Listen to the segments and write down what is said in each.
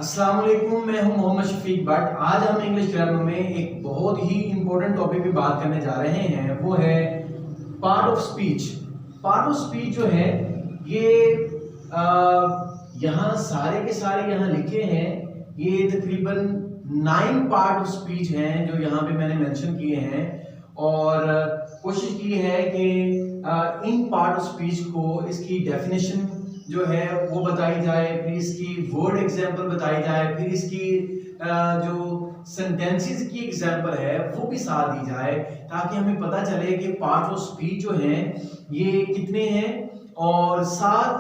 अस्सलाम वालेकुम, मैं हूं मोहम्मद शफीक भट्ट। आज हम इंग्लिश ग्रामर में एक बहुत ही इंपॉर्टेंट टॉपिक पे बात करने जा रहे हैं, वो है part of speech. Part of speech जो है ये यहाँ सारे के सारे यहाँ लिखे हैं। ये तकरीबन 9 पार्ट ऑफ स्पीच हैं जो यहाँ पे मैंने मेंशन किए हैं और कोशिश की है कि इन पार्ट ऑफ स्पीच को इसकी डेफिनेशन जो है वो बताई जाए, फिर इसकी वर्ड एग्जांपल बताई जाए, फिर इसकी जो सेंटेंसेस की एग्जांपल है वो भी साथ दी जाए, ताकि हमें पता चले कि पार्ट ऑफ स्पीच जो हैं ये कितने हैं और साथ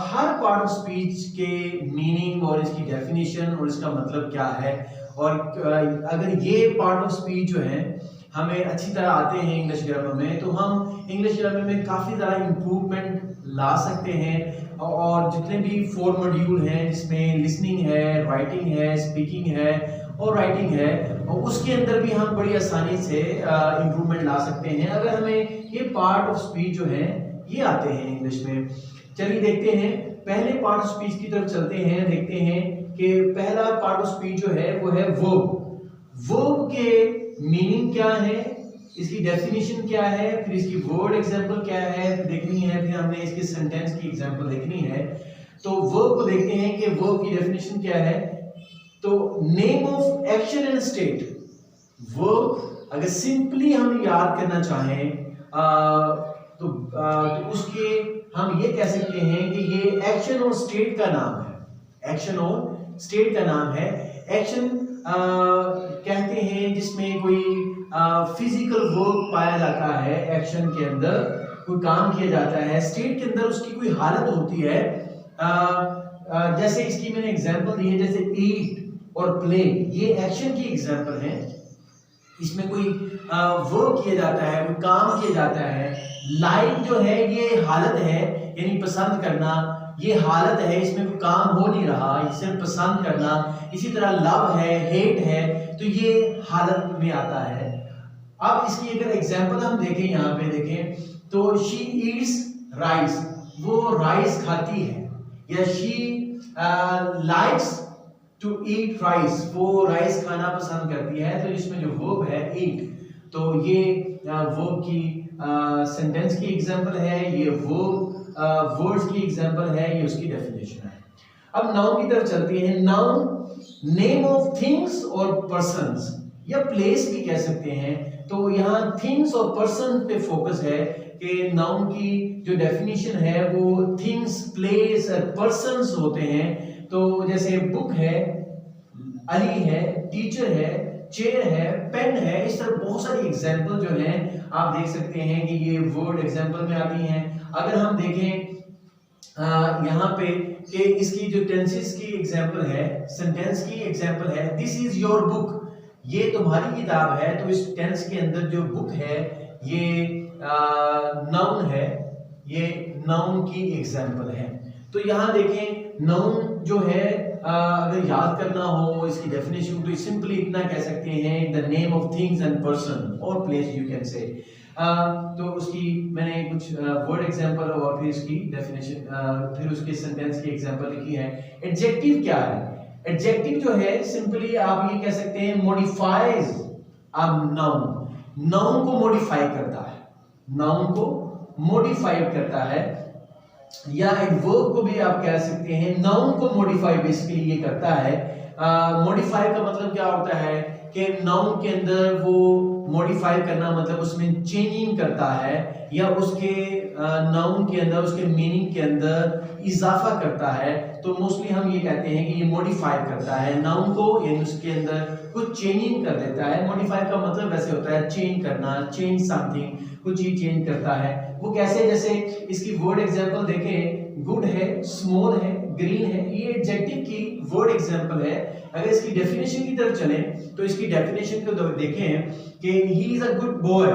हर पार्ट ऑफ स्पीच के मीनिंग और इसकी डेफिनेशन और इसका मतलब क्या है। और अगर ये पार्ट ऑफ स्पीच जो है हमें अच्छी तरह आते हैं इंग्लिश ग्रामर में, तो हम इंग्लिश ग्रामर में काफ़ी ज़्यादा इम्प्रूवमेंट ला सकते हैं। और जितने भी 4 मॉड्यूल हैं जिसमें लिसनिंग है, राइटिंग है, स्पीकिंग है और राइटिंग है, और उसके अंदर भी हम बड़ी आसानी से इम्प्रूवमेंट ला सकते हैं अगर हमें ये पार्ट ऑफ स्पीच जो है ये आते हैं इंग्लिश में। चलिए देखते हैं, पहले पार्ट ऑफ स्पीच की तरफ चलते हैं। देखते हैं कि पहला पार्ट ऑफ स्पीच जो है वो है वर्ब। वर्ब के मीनिंग क्या है, इसकी डेफिनेशन क्या है, फिर इसकी वर्ड एग्जांपल क्या है देखनी है, फिर हमने इसके सेंटेंस की एग्जांपल देखनी है। तो वर्ब को देखते हैं कि वर्ब की डेफिनेशन क्या है। तो name of action and state. Verb अगर सिंपली हम याद करना चाहें तो उसके हम ये कह सकते हैं कि ये एक्शन और स्टेट का नाम है। एक्शन और स्टेट का नाम है। एक्शन कहते हैं जिसमें कोई फिजिकल वर्क पाया जाता है, एक्शन के अंदर कोई काम किया जाता है। स्टेट के अंदर उसकी कोई हालत होती है। जैसे इसकी मैंने एग्जांपल दी है, जैसे ईट और प्ले, ये एक्शन की एग्जांपल है। इसमें कोई वर्क किया जाता है, कोई काम किया जाता है। लाइक जो है ये हालत है, यानी पसंद करना, ये हालत है, इसमें कोई काम हो नहीं रहा, सिर्फ पसंद करना। इसी तरह लव है, हेट है, तो ये हालत में आता है। अब इसकी अगर एग्जांपल हम देखें, यहाँ पे देखें तो शी ईट्स राइस, वो राइस खाती है, या she likes to eat rice, वो राइस खाना पसंद करती है। तो इसमें जो वर्ब है ईट, तो ये वर्ब की सेंटेंस की एग्जांपल है, ये वर्ब वर्ड्स की एग्जांपल है, ये उसकी डेफिनेशन है। अब नाउन की तरफ चलते हैं। नाउन नेम ऑफ थिंग्स और पर्सन्स या प्लेस भी कह सकते हैं। तो यहाँ थिंग्स और पर्सन पे फोकस है कि नाउन की जो डेफिनेशन है वो थिंग्स, प्लेस और पर्सन्स होते हैं। तो जैसे बुक है, अली है, टीचर है, चेयर है, पेन है, इस तरह बहुत सारी एग्जांपल जो हैं आप देख सकते हैं कि ये वर्ड एग्जांपल में आती हैं। अगर हम देखें यहाँ पे कि इसकी जो टेंसेस की एग्जांपल है, सेंटेंस की एग्जांपल है, दिस इज योर बुक, ये तुम्हारी किताब है। तो इस टेंस के अंदर जो बुक है ये नाउन है, ये नाउन की एग्जांपल है। तो यहाँ देखें नाउन जो है अगर याद करना हो इसकी डेफिनेशन तो सिंपली इतना कह सकते हैं, the name of things and person और प्लेस यू कैन से। तो उसकी मैंने कुछ वर्ड एग्जांपल और फिर इसकी डेफिनेशन, फिर उसके सेंटेंस की एग्जांपल लिखी है। एडजेक्टिव क्या है? एडजेक्टिव जो है सिंपली आप ये कह सकते हैं मॉडिफाइज अ नाउन, नाउन को मॉडिफाई करता है, नाउन को मॉडिफाई करता है। या एडवर्ब को भी आप कह सकते हैं, नाउन को मॉडिफाई बेसिकली ये करता है। मॉडिफाई का मतलब क्या होता है कि नाउन के अंदर वो मॉडिफाई करना मतलब उसमें चेंजिंग करता है, या उसके नाउन के अंदर उसके मीनिंग के अंदर इजाफा करता है। तो मोस्टली हम ये कहते हैं कि ये मॉडिफाई करता है नाउन को, यानी उसके अंदर कुछ चेंजिंग कर देता है। मॉडिफाई का मतलब वैसे होता है चेंज करना, चेंज समथिंग, कुछ चीज चेंज करता है। वो कैसे, जैसे इसकी वर्ड एग्जांपल देखें, गुड है, स्मॉल है, ग्रीन है, ये एडजेक्टिव की वर्ड एग्जांपल है। अगर इसकी डेफिनेशन की तरफ चलें तो इसकी डेफिनेशन को देखें कि he is a good boy,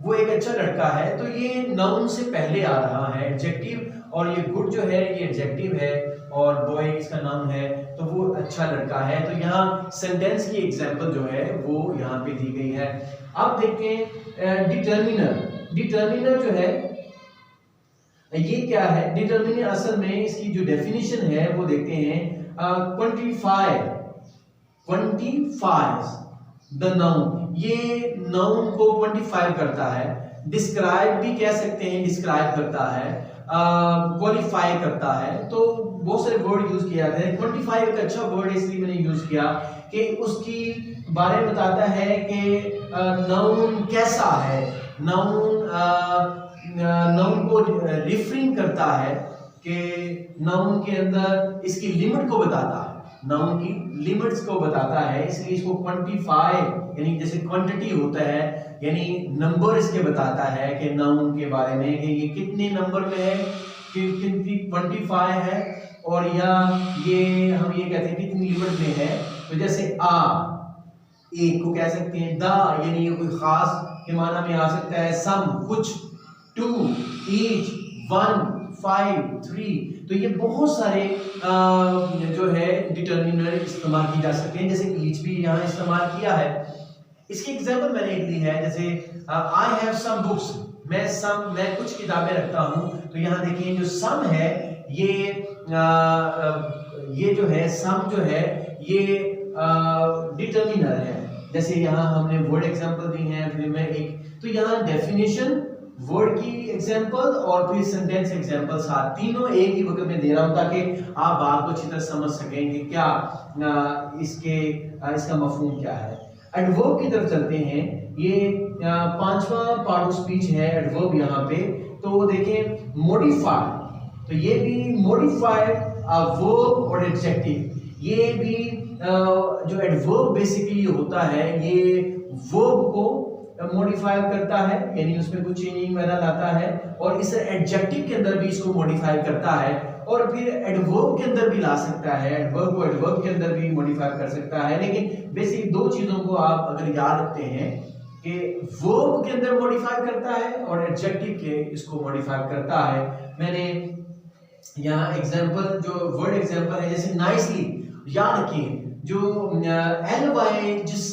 वो एक अच्छा लड़का है। तो ये नाउन से पहले आ रहा है एडजेक्टिव, और ये गुड जो है ये एडजेक्टिव है और बॉय इसका नाम है, तो वो अच्छा लड़का है। तो यहाँ सेंटेंस की एग्जांपल जो है वो यहाँ पे दी गई है। अब देखते हैं डिटर्मिनर। डिटर्मिनर जो है ये क्या है? डिटर्मिनर असल में इसकी जो डेफिनेशन है वो देखते हैं। क्वांटिफाइज द नाउन, ये नाउन को क्वांटिफाई करता है। डिस्क्राइब भी कह सकते हैं, डिस्क्राइब करता है, क्वालिफाई करता है, तो बहुत सारे वर्ड यूज किए जाते हैं। क्वांटिफाई एक अच्छा वर्ड इसलिए मैंने यूज किया कि उसकी बारे में बताता है कि नाउन कैसा है, नाउन को रिफरिंग करता है कि नाउन के अंदर इसकी लिमिट को बताता है, नाउन की लिमिट्स को बताता है, इसलिए इसको क्वांटिफाई यानी जैसे क्वांटिटी होता है यानी नंबर इसके बताता है कि नाउन के बारे में कि ये कितने नंबर में है, कि कितनी क्वांटिफाई है, और या ये हम ये कहते हैं कितनी लिमिट में है। तो जैसे एक को कह सकते हैं, द यानी ये कोई खास के माना में आ सकता है, सम कुछ, टू, ईच, वन, 5, 3, तो ये बहुत सारे जो है डिटर्मिनर इस्तेमाल की जा सकते हैं, जैसे ईच भी यहाँ इस्तेमाल किया है। इसकी एग्जांपल मैंने एक ली है, जैसे आई हैव सम बुक्स, मैं कुछ किताबें रखता हूँ। तो यहाँ देखिए जो सम है ये जो है सम जो है ये डिटर्मिनर है। जैसे यहाँ हमने वर्ड एग्जांपल दी है, फिर मैं एक, तो यहाँ डेफिनेशन, वर्ड की एग्जांपल और फिर सेंटेंस एग्जांपल साथ तीनों एक ही वक्त में दे रहा हूं ताकि आप बात को अच्छी तरह समझ सकें कि क्या इसका मफहूम क्या है। एडवर्ब की तरफ चलते हैं, ये पांचवा पार्ट ऑफ स्पीच है एडवर्ब यहाँ पे। तो देखें मॉडिफाई, तो ये भी मॉडिफाई वर्ब और एडजेक्टिव, ये भी जो एडवर्ब बेसिकली होता है ये वर्ब को मॉडिफाई करता है, यानी उसमें कुछ चेंजिंग वगैरह लाता है, और इस एडजेक्टिव के अंदर भी इसको मॉडिफाई करता है, और फिर एडवर्ब के अंदर भी ला सकता है, एडवर्ब को एडवर्ब के अंदर भी मॉडिफाई कर सकता है। लेकिन बेसिक दो चीजों को आप अगर याद रखते हैं कि वर्ब के अंदर मॉडिफाई करता है और एडजेक्टिव के इसको मॉडिफाई करता है। मैंने यहाँ एग्जांपल जो वर्ड एग्जांपल है, जैसे नाइसली, याद रखिए जो ly जिस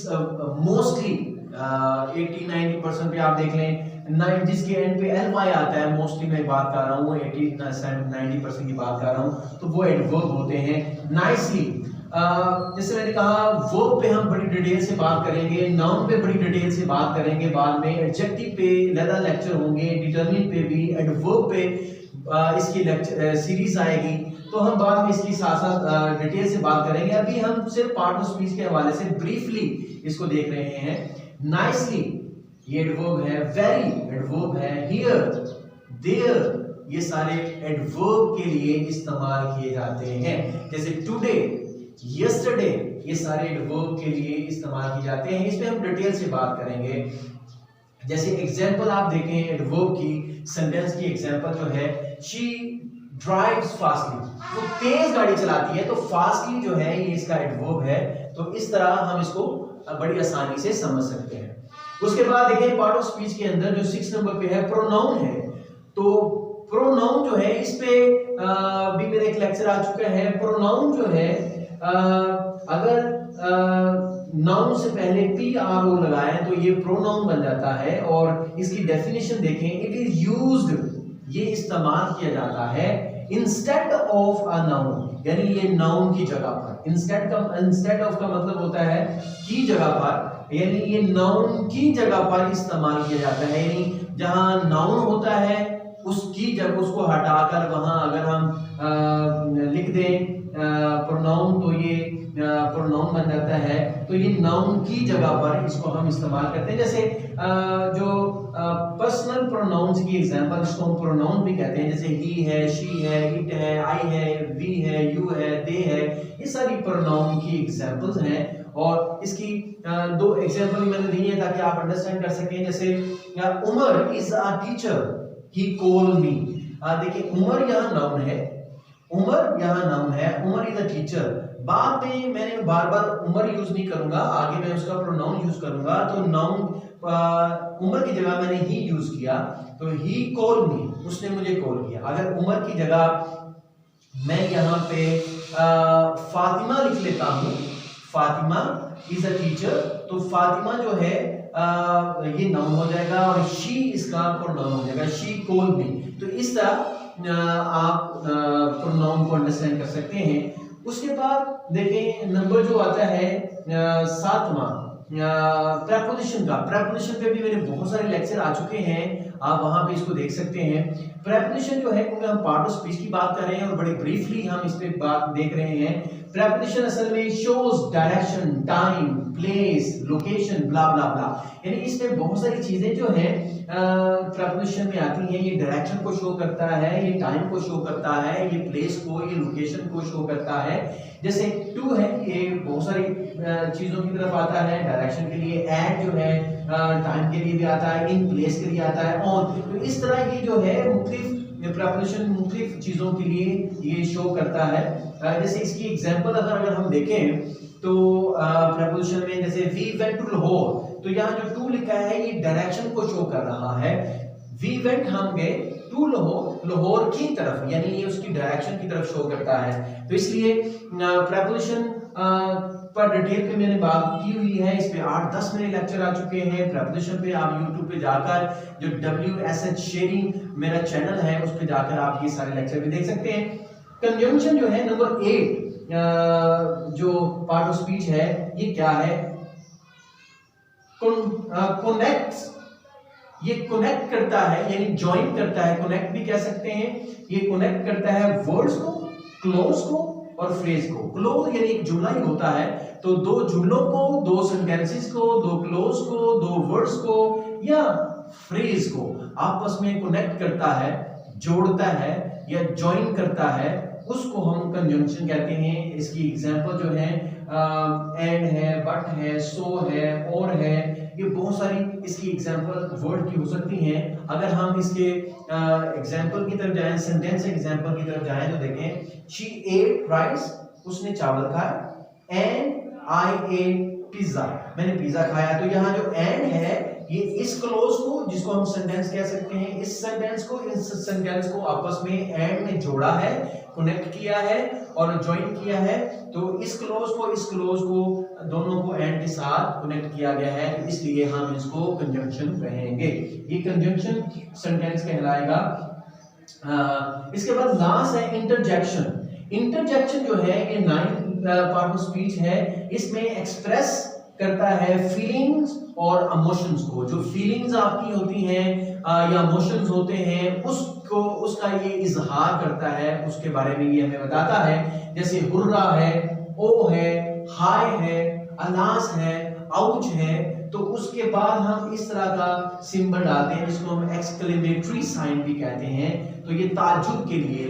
मोस्टली 80-90% पे आप देख लें, जिसके एंड पे ly आता है, मोस्टली मैं बात कर रहा हूँ 80-90% की बात कर रहा हूँ, तो वो एडवर्ब होते हैं। नाइसली जैसे मैंने कहा वर्ब पे हम बड़ी डिटेल से बात करेंगे, नाउन पे बड़ी डिटेल से बात करेंगे बाद में, एडजेक्टिव पे ज़्यादा लेक्चर होंगे, डिटरमिन पे भी, एडवर्ब पे इसकी लेक्चर सीरीज आएगी, तो हम बाद में इसकी साथ साथ डिटेल से बात करेंगे। अभी हम सिर्फ पार्ट ऑफ स्पीच के हवाले से ब्रीफली इसको देख रहे हैं। नाइसली ये एडवर्ब है, वेरी एडवर्ब है, हियर, देयर ये सारे एडवर्ब के लिए इस्तेमाल किए जाते हैं। जैसे टुडे, यस्टरडे ये सारे एडवर्ब के लिए इस्तेमाल किए जाते हैं। इस पे हम डिटेल से बात करेंगे। जैसे एग्जांपल आप देखें एडवर्ब की, सेंटेंस की एग्जांपल जो है, शी ड्राइव्स फास्टली, वो तेज गाड़ी चलाती है, तो फास्टली जो है ये इसका एडवर्ब है। तो इस तरह हम इसको बड़ी आसानी से समझ सकते हैं। उसके बाद देखिए पार्ट ऑफ स्पीच के अंदर जो 6 नंबर पे है प्रोनाउन है। तो प्रोनाउन जो है इस पे भी मेरा एक लेक्चर आ चुका है। प्रोनाउन जो है अगर नाउन से पहले PRO लगाएं तो ये प्रोनाउन बन जाता है। और इसकी डेफिनेशन देखें, इट इज यूज्ड, ये इस्तेमाल किया जाता है इंस्टेड ऑफ अ नाउन, यानी ये नाउन की जगह पर। इंस्टेड ऑफ का मतलब होता है की जगह पर, यानी ये नाउन की जगह पर इस्तेमाल किया जाता है। यानी जहां नाउन होता है उसकी जब उसको हटाकर वहां अगर हम लिख दें प्रोनाउन, तो ये प्रोनाउन बन जाता है। तो ये नाउन की जगह पर इसको हम इस्तेमाल करते हैं। जैसे जो पर्सनल प्रोनाउंस की एग्जांपल, इसको हम प्रोनाउन भी कहते हैं, जैसे ही है, शी है, इट है, आई है, वी है, यू है, दे है, ये सारी प्रोनाउन की एग्जांपल्स हैं। और इसकी दो एग्जांपल मैंने दी है ताकि आप अंडरस्टैंड कर सकें। जैसे Umar is a teacher, he called me. देखिए उमर यहाँ नाउन है, उमर यहाँ नाउन है, उमर इज अ टीचर। बाद में मैंने बार बार उमर यूज नहीं करूंगा, आगे मैं उसका प्रोनाउन यूज करूंगा। तो नाउन उमर की जगह मैंने ही यूज किया, तो ही कॉल्ड मी, उसने मुझे कॉल किया। अगर उमर की जगह मैं यहाँ पे फातिमा लिख लेता हूँ, फातिमा इज अ टीचर, तो फातिमा जो है ये नाउन हो जाएगा और शी इसका प्रोनाउन हो जाएगा, शी कॉल्ड मी। तो इस तरह आप प्रोनाउन को अंडरस्टैंड कर सकते हैं। उसके बाद देखें नंबर जो आता है 7वां प्रेपोजिशन का। प्रेपोजिशन पे भी मेरे बहुत सारे लेक्चर आ चुके हैं, आप वहां पे इसको देख सकते हैं। प्रेपोजिशन जो है क्योंकि हम पार्ट ऑफ स्पीच की बात कर रहे हैं और बड़े ब्रीफली हम इस पे बात देख रहे हैं। प्रेपोजिशन असल में shows direction, time, place, location, blah blah blah, यानी इसमें बहुत सारी चीजें जो हैं प्रेपोजिशन में आती हैं। ये डायरेक्शन को शो करता है, ये टाइम को शो करता है, ये प्लेस को, ये लोकेशन को शो करता है। जैसे टू है, ये बहुत सारी चीजों की तरफ आता है डायरेक्शन के लिए। एट जो है टाइम के लिए भी आता है, इन प्लेस के लिए आता है, ऑन। तो इस तरह ये जो है मुख्तलिफ प्रेपोजिशन मुख्तलिफ चीजों के लिए ये शो करता है। जैसे इसकी एग्जांपल अगर हम देखें तो प्रेपोजिशन में जैसे वी वेंट टू लाहौर, तो यहाँ जो टू लिखा है ये डायरेक्शन को शो कर रहा है। वी वेंट हम गए टू लाहौर, लाहौर की तरफ, यानी ये उसकी डायरेक्शन की तरफ शो करता है। तो इसलिए प्रेपोजिशन पर डिटेल पे मैंने बात की हुई है, इस पे 8-10 मेरे लेक्चर आ चुके हैं प्रेपोजिशन पे। आप YouTube पे जाकर जो WSH शेयरिंग मेरा चैनल है उस पे जाकर आप ये सारे लेक्चर भी देख सकते हैं। कंजंक्शन जो है नंबर 8 जो पार्ट ऑफ स्पीच है, ये क्या है? कनेक्ट्स, ये कनेक्ट करता है यानी ज्वाइन करता है, कनेक्ट भी कह सकते हैं। ये कनेक्ट करता है वर्ड्स को, क्लोज को और फ्रेज को। क्लोज यानी एक जुमला ही होता है, तो दो जुमलों को, दो सेंटेंसेस को, दो क्लोज को, दो वर्ड्स को या फ्रेज को आपस में कनेक्ट करता है, जोड़ता है या ज्वाइन करता है, उसको हम कंजंक्शन कहते हैं। इसकी एग्जांपल जो है एंड है, बट है, सो है, और है, ये बहुत सारी इसकी एग्जांपल वर्ड की हो सकती हैं। अगर हम इसके एग्जांपल की तरफ जाएं, सेंटेंस एग्जांपल की तरफ जाएं तो देखें शी एट राइस, उसने चावल खाया, एंड आई एट पिज्जा, मैंने पिज्जा खाया। तो यहाँ जो एंड है ये इस क्लोज को, जिसको हम सेंटेंस कह सकते हैं, इस सेंटेंस को इस सेंटेंस को आपस में एंड में जोड़ा है, कनेक्ट किया है और ज्वाइन किया है। तो इस क्लोज को इस क्लोज को दोनों को एंड के साथ कनेक्ट किया गया है, तो इसलिए हम इसको कंजंक्शन कहेंगे। ये कंजंक्शन सेंटेंस कहलाएगा। इसके बाद लास्ट है इंटरजेक्शन। इंटरजेक्शन जो है ये 9th पार्ट ऑफ स्पीच है। इसमें एक्सप्रेस करता है फीलिंग्स और इमोशंस को। जो फीलिंग्स आपकी होती हैं या इमोशंस होते हैं उसको, उसका ये इजहार करता है, उसके बारे में ये हमें बताता है। जैसे हुर्रा है, ओ है, हाय है, अलास है, आउच है, तो उसके बाद हम इस तरह का सिंबल डालते हैं जिसको हम एक्सक्लेमेटरी साइन भी कहते हैं। तो ये ताज्जुब के लिए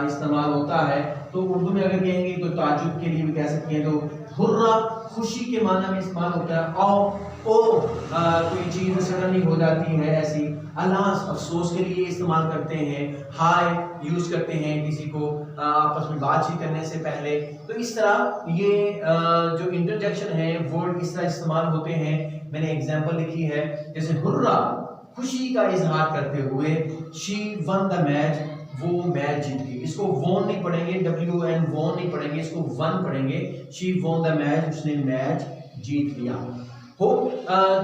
इस्तेमाल होता है। तो उर्दू में अगर कहेंगे तो ताज्जुब के लिए भी कह सकते हैं। तो हुर्रा खुशी के माना में इस्तेमाल होता है। कोई चीज सडनली हो जाती है ऐसी। अलास अफसोस के लिए इस्तेमाल करते हैं। हाय यूज करते हैं किसी को आपस में बातचीत करने से पहले। तो इस तरह ये जो इंटरजेक्शन है वर्ड इस तरह इस्तेमाल होते हैं। मैंने एग्जांपल लिखी है, जैसे हुर्रा खुशी का इजहार करते हुए, शी वन द मैच, वो मैच जीत गई। इसको वॉन नहीं पढ़ेंगे, WN वॉन नहीं पढ़ेंगे, इसको वन पढ़ेंगे। शी वॉन द मैच, उसने मैच जीत लिया। हो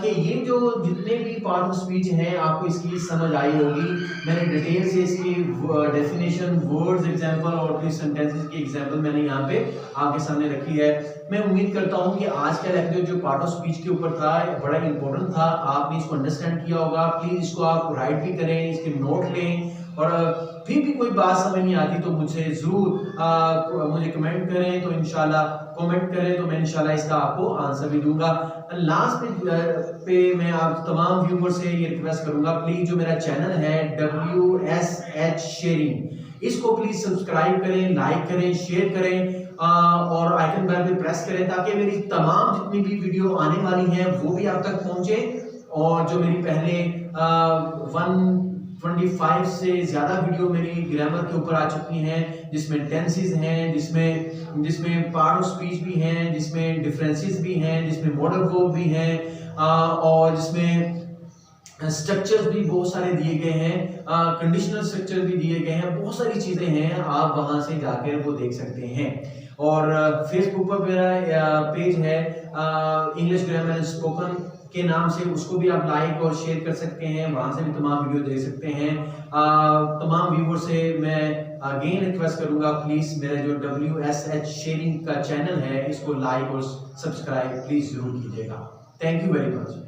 कि ये जो जितने भी पार्ट ऑफ स्पीच हैं आपको इसकी समझ आई होगी। मैंने डिटेल से इसकी डेफिनेशन, वर्ड्स, एग्जांपल और फिर सेंटेंसेस की एग्जांपल मैंने यहाँ पे आपके सामने रखी है। मैं उम्मीद करता हूँ कि आज का लेक्चर जो पार्ट ऑफ स्पीच के ऊपर था बड़ा इंपॉर्टेंट था, आपने इसको अंडरस्टैंड किया होगा। प्लीज इसको आप राइट भी करें, इसके नोट लें, और फिर भी कोई बात समझ नहीं आती तो मुझे जरूर मुझे कमेंट करें। तो इंशाल्लाह कमेंट करें तो मैं इंशाल्लाह इसका आपको आंसर भी दूंगा। लास्ट पे मैं आप तमाम व्यूवर से ये रिक्वेस्ट करूंगा, प्लीज जो मेरा चैनल है WSH शेयरिंग, इसको प्लीज सब्सक्राइब करें, लाइक करें, शेयर करें और आइकन बेल पे प्रेस करें ताकि मेरी तमाम जितनी भी वीडियो आने वाली हैं वो भी आप तक पहुंचे। और जो मेरी पहले 125 से ज्यादा वीडियो मेरी ग्रामर के ऊपर आ चुकी हैं, जिसमें टेंसेस हैं, जिसमें पार्ट ऑफ स्पीच भी हैं, जिसमें डिफरेंसेस भी हैं, जिसमें मॉडल वर्ब भी हैं और जिसमें स्ट्रक्चर्स भी बहुत सारे दिए गए हैं, कंडीशनल स्ट्रक्चर भी दिए गए हैं, बहुत सारी चीजें हैं, आप वहां से जाकर वो देख सकते हैं। और फेसबुक पर मेरा पेज है इंग्लिश ग्रामर एंड स्पोकन के नाम से, उसको भी आप लाइक और शेयर कर सकते हैं, वहां से भी तमाम वीडियो देख सकते हैं। तमाम व्यूअर से मैं अगेन रिक्वेस्ट करूंगा, प्लीज मेरा जो WSH शेयरिंग का चैनल है इसको लाइक और सब्सक्राइब प्लीज जरूर कीजिएगा। Thank you very much.